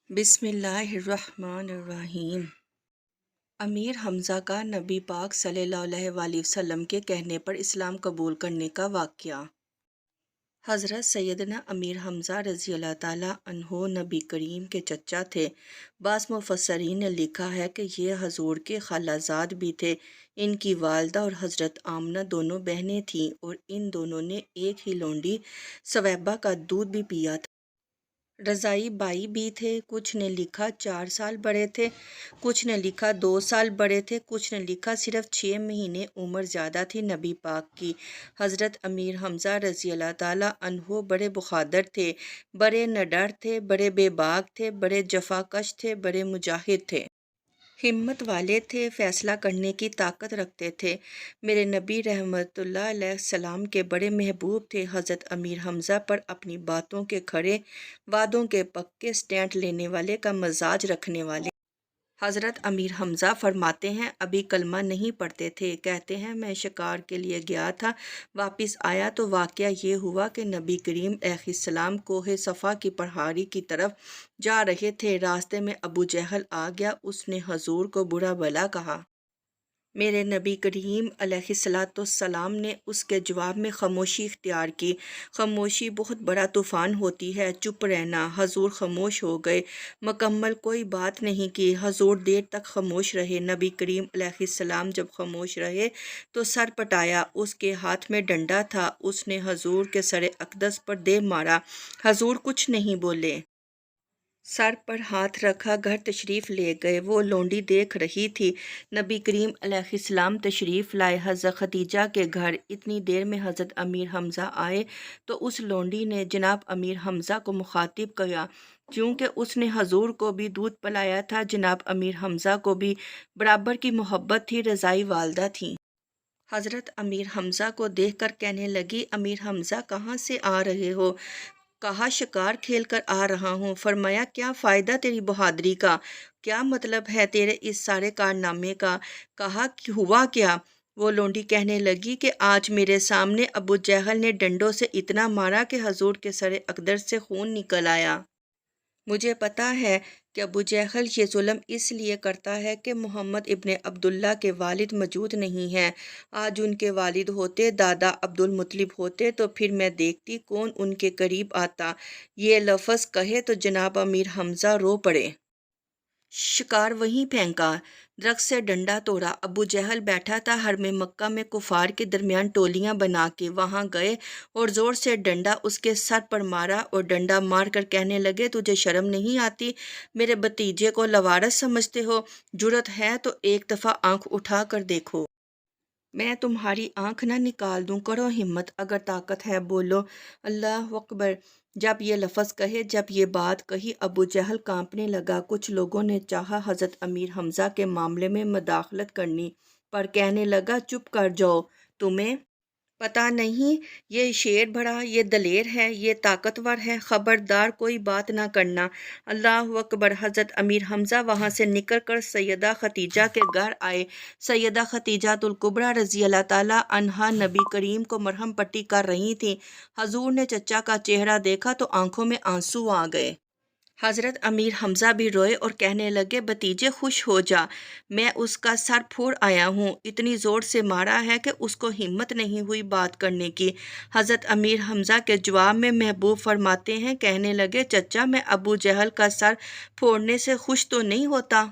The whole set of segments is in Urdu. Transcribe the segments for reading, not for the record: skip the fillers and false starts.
بسم اللہ الرحمن الرحیم۔ امیر حمزہ کا نبی پاک صلی اللہ علیہ وآلہ وسلم کے کہنے پر اسلام قبول کرنے کا واقعہ۔ حضرت سیدنا امیر حمزہ رضی اللہ تعالیٰ عنہ نبی کریم کے چچا تھے۔ بعض مفسرین نے لکھا ہے کہ یہ حضور کے خالہ زاد بھی تھے۔ ان کی والدہ اور حضرت آمنہ دونوں بہنیں تھیں اور ان دونوں نے ایک ہی لونڈی ثویبہ کا دودھ بھی پیا تھا۔ رضائی بائی بھی تھے۔ کچھ نے لکھا 4 سال بڑے تھے، کچھ نے لکھا 2 سال بڑے تھے، کچھ نے لکھا صرف 6 مہینے عمر زیادہ تھی نبی پاک کی۔ حضرت امیر حمزہ رضی اللہ تعالیٰ عنہ بڑے بہادر تھے، بڑے نڈر تھے، بڑے بے باک تھے، بڑے جفا کش تھے، بڑے مجاہد تھے، ہمت والے تھے، فیصلہ کرنے کی طاقت رکھتے تھے۔ میرے نبی رحمت اللہ علیہ السلام کے بڑے محبوب تھے۔ حضرت امیر حمزہ پر اپنی باتوں کے کھڑے، وعدوں کے پکے، سٹینڈ لینے والے کا مزاج رکھنے والے۔ حضرت امیر حمزہ فرماتے ہیں ابھی کلمہ نہیں پڑھتے تھے۔ کہتے ہیں میں شکار کے لیے گیا تھا، واپس آیا تو واقعہ یہ ہوا کہ نبی کریم علیہ السلام کوہ صفا کی پہاڑی کی طرف جا رہے تھے۔ راستے میں ابو جہل آ گیا، اس نے حضور کو برا بھلا کہا۔ میرے نبی کریم علیہ السلام نے اس کے جواب میں خاموشی اختیار کی۔ خاموشی بہت بڑا طوفان ہوتی ہے، چپ رہنا۔ حضور خاموش ہو گئے، مکمل کوئی بات نہیں کی۔ حضور دیر تک خاموش رہے۔ نبی کریم علیہ السلام جب خاموش رہے تو سر پٹایا۔ اس کے ہاتھ میں ڈنڈا تھا، اس نے حضور کے سر اقدس پر دے مارا۔ حضور کچھ نہیں بولے، سر پر ہاتھ رکھا، گھر تشریف لے گئے۔ وہ لونڈی دیکھ رہی تھی۔ نبی کریم علیہ السلام تشریف لائے حضرت خدیجہ کے گھر۔ اتنی دیر میں حضرت امیر حمزہ آئے تو اس لونڈی نے جناب امیر حمزہ کو مخاطب کیا، کیونکہ اس نے حضور کو بھی دودھ پلایا تھا۔ جناب امیر حمزہ کو بھی برابر کی محبت تھی، رضائی والدہ تھیں۔ حضرت امیر حمزہ کو دیکھ کر کہنے لگی امیر حمزہ کہاں سے آ رہے ہو؟ کہا شکار کھیل کر آ رہا ہوں۔ فرمایا کیا فائدہ تیری بہادری کا؟ کیا مطلب ہے تیرے اس سارے کارنامے کا؟ کہا ہوا کیا؟ وہ لونڈی کہنے لگی کہ آج میرے سامنے ابو جہل نے ڈنڈوں سے اتنا مارا کہ حضور کے سر اقدس سے خون نکل آیا۔ مجھے پتہ ہے کہ ابو جہل یہ ظلم اس لیے کرتا ہے کہ محمد ابن عبداللہ کے والد موجود نہیں ہیں۔ آج ان کے والد ہوتے، دادا عبد المطلب ہوتے تو پھر میں دیکھتی کون ان کے قریب آتا۔ یہ لفظ کہے تو جناب امیر حمزہ رو پڑے۔ شکار وہیں پھینکا، درخت سے ڈنڈا توڑا۔ ابو جہل بیٹھا تھا حرم مکہ میں کفار کے درمیان ٹولیاں بنا کے، وہاں گئے اور زور سے ڈنڈا اس کے سر پر مارا اور ڈنڈا مار کر کہنے لگے تجھے شرم نہیں آتی؟ میرے بھتیجے کو لوارث سمجھتے ہو؟ جرأت ہے تو ایک دفعہ آنکھ اٹھا کر دیکھو، میں تمہاری آنکھ نہ نکال دوں، کرو ہمت، اگر طاقت ہے بولو اللہ اکبر۔ جب یہ لفظ کہے، جب یہ بات کہی، ابو جہل کانپنے لگا۔ کچھ لوگوں نے چاہا حضرت امیر حمزہ کے معاملے میں مداخلت کرنی، پر کہنے لگا چپ کر جاؤ، تمہیں پتہ نہیں یہ شیر بڑا، یہ دلیر ہے، یہ طاقتور ہے، خبردار کوئی بات نہ کرنا۔ اللہ اکبر۔ حضرت امیر حمزہ وہاں سے نکل کر سیدہ خدیجہ کے گھر آئے۔ سیدہ خدیجہ الکبریٰ رضی اللہ تعالیٰ عنہا نبی کریم کو مرہم پٹی کر رہی تھیں۔ حضور نے چچا کا چہرہ دیکھا تو آنکھوں میں آنسو آ گئے۔ حضرت امیر حمزہ بھی روئے اور کہنے لگے بھتیجے خوش ہو جا، میں اس کا سر پھوڑ آیا ہوں، اتنی زور سے مارا ہے کہ اس کو ہمت نہیں ہوئی بات کرنے کی۔ حضرت امیر حمزہ کے جواب میں محبوب فرماتے ہیں کہنے لگے چچا میں ابو جہل کا سر پھوڑنے سے خوش تو نہیں ہوتا۔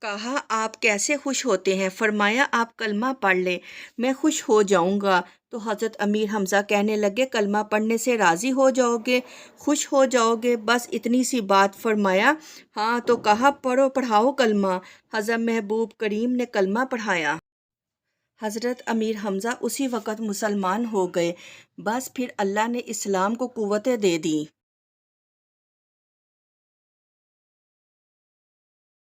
کہا آپ کیسے خوش ہوتے ہیں؟ فرمایا آپ کلمہ پڑھ لیں، میں خوش ہو جاؤں گا۔ تو حضرت امیر حمزہ کہنے لگے کلمہ پڑھنے سے راضی ہو جاؤ گے، خوش ہو جاؤ گے، بس اتنی سی بات؟ فرمایا ہاں۔ تو کہا پڑھو، پڑھاؤ کلمہ۔ حضرت محبوب کریم نے کلمہ پڑھایا۔ حضرت امیر حمزہ اسی وقت مسلمان ہو گئے۔ بس پھر اللہ نے اسلام کو قوت دے دی۔